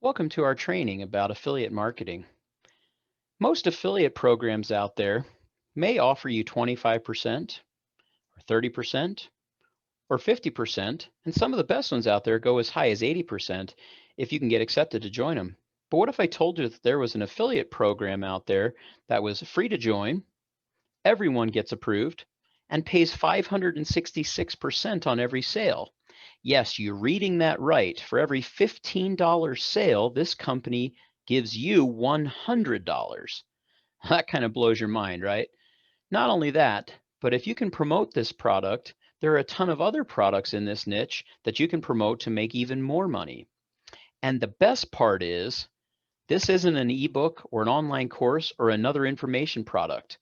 Welcome to our training about affiliate marketing. Most affiliate programs out there may offer you 25% or 30% or 50%, and some of the best ones out there go as high as 80% if you can get accepted to join them. But what if I told you that there was an affiliate program out there that was free to join, everyone gets approved, and pays 566% on every sale? Yes, you're reading that right. For every $15 sale, this company gives you $100. That kind of blows your mind, right? Not only that, but if you can promote this product, there are a ton of other products in this niche that you can promote to make even more money. And the best part is, this isn't an ebook or an online course or another information product.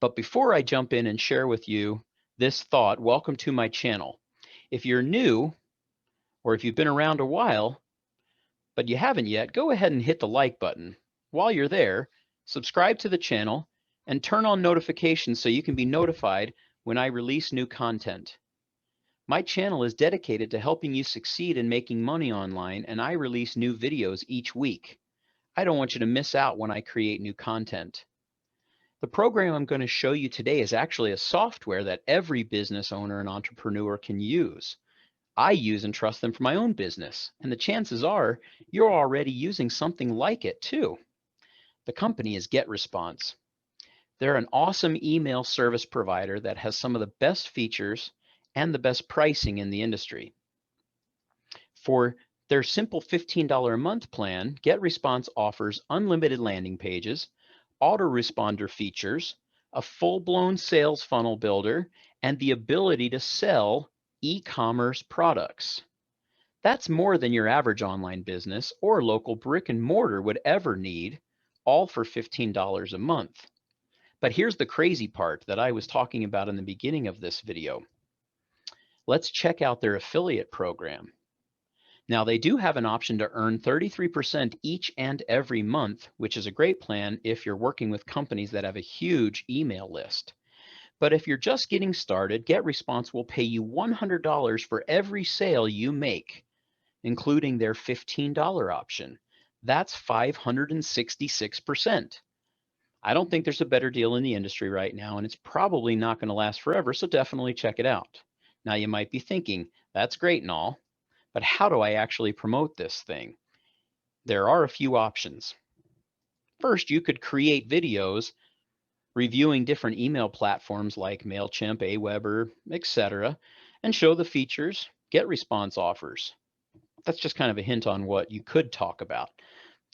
But before I jump in and share with you this thought, welcome to my channel. If you're new, or if you've been around a while, but you haven't yet, go ahead and hit the like button. While you're there, subscribe to the channel and turn on notifications so you can be notified when I release new content. My channel is dedicated to helping you succeed in making money online, and I release new videos each week. I don't want you to miss out when I create new content. The program I'm going to show you today is actually a software that every business owner and entrepreneur can use. I use and trust them for my own business, and the chances are you're already using something like it too. The company is GetResponse. They're an awesome email service provider that has some of the best features and the best pricing in the industry. For their simple $15 a month plan, GetResponse offers unlimited landing pages, autoresponder features, a full-blown sales funnel builder, and the ability to sell e-commerce products. That's more than your average online business or local brick and mortar would ever need, all for $15 a month. But here's the crazy part that I was talking about in the beginning of this video. Let's check out their affiliate program. Now, they do have an option to earn 33% each and every month, which is a great plan if you're working with companies that have a huge email list. But if you're just getting started, GetResponse will pay you $100 for every sale you make, including their $15 option. That's 566%. I don't think there's a better deal in the industry right now, and it's probably not going to last forever, so definitely check it out. Now, you might be thinking, that's great and all, but how do I actually promote this thing? There are a few options. First, you could create videos reviewing different email platforms like MailChimp, Aweber, etc., and show the features GetResponse offers. That's just kind of a hint on what you could talk about.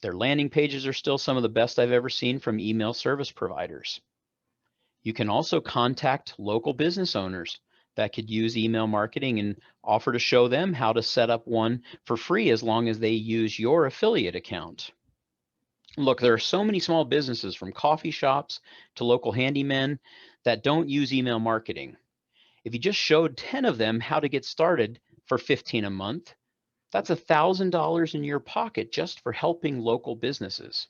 Their landing pages are still some of the best I've ever seen from email service providers. You can also contact local business owners that could use email marketing and offer to show them how to set up one for free as long as they use your affiliate account. Look, there are so many small businesses from coffee shops to local handymen that don't use email marketing. If you just showed 10 of them how to get started for $15 a month, that's $1,000 in your pocket just for helping local businesses.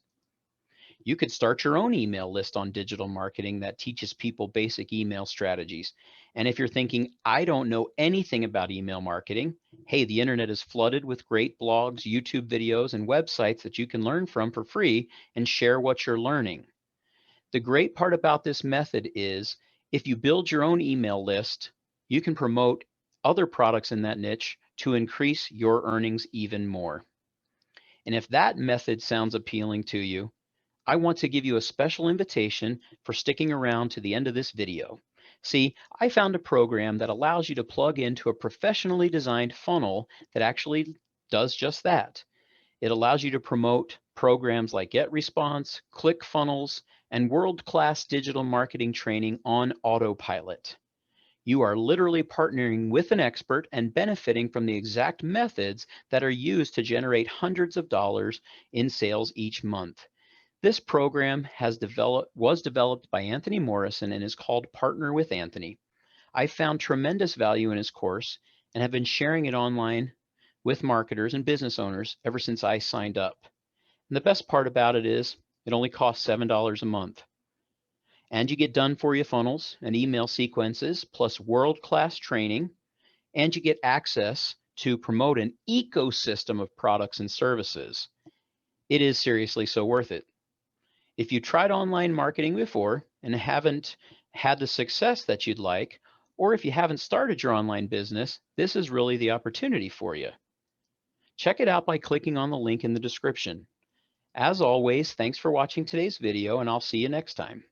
You could start your own email list on digital marketing that teaches people basic email strategies. And if you're thinking, I don't know anything about email marketing, hey, the internet is flooded with great blogs, YouTube videos, and websites that you can learn from for free and share what you're learning. The great part about this method is if you build your own email list, you can promote other products in that niche to increase your earnings even more. And if that method sounds appealing to you, I want to give you a special invitation for sticking around to the end of this video. See, I found a program that allows you to plug into a professionally designed funnel that actually does just that. It allows you to promote programs like GetResponse, ClickFunnels, and world-class digital marketing training on autopilot. You are literally partnering with an expert and benefiting from the exact methods that are used to generate hundreds of dollars in sales each month. This program was developed by Anthony Morrison and is called Partner with Anthony. I found tremendous value in his course and have been sharing it online with marketers and business owners ever since I signed up. And the best part about it is it only costs $7 a month. And you get done for you funnels and email sequences plus world-class training, and you get access to promote an ecosystem of products and services. It is seriously so worth it. If you tried online marketing before and haven't had the success that you'd like, or if you haven't started your online business, this is really the opportunity for you. Check it out by clicking on the link in the description. As always, thanks for watching today's video, and I'll see you next time.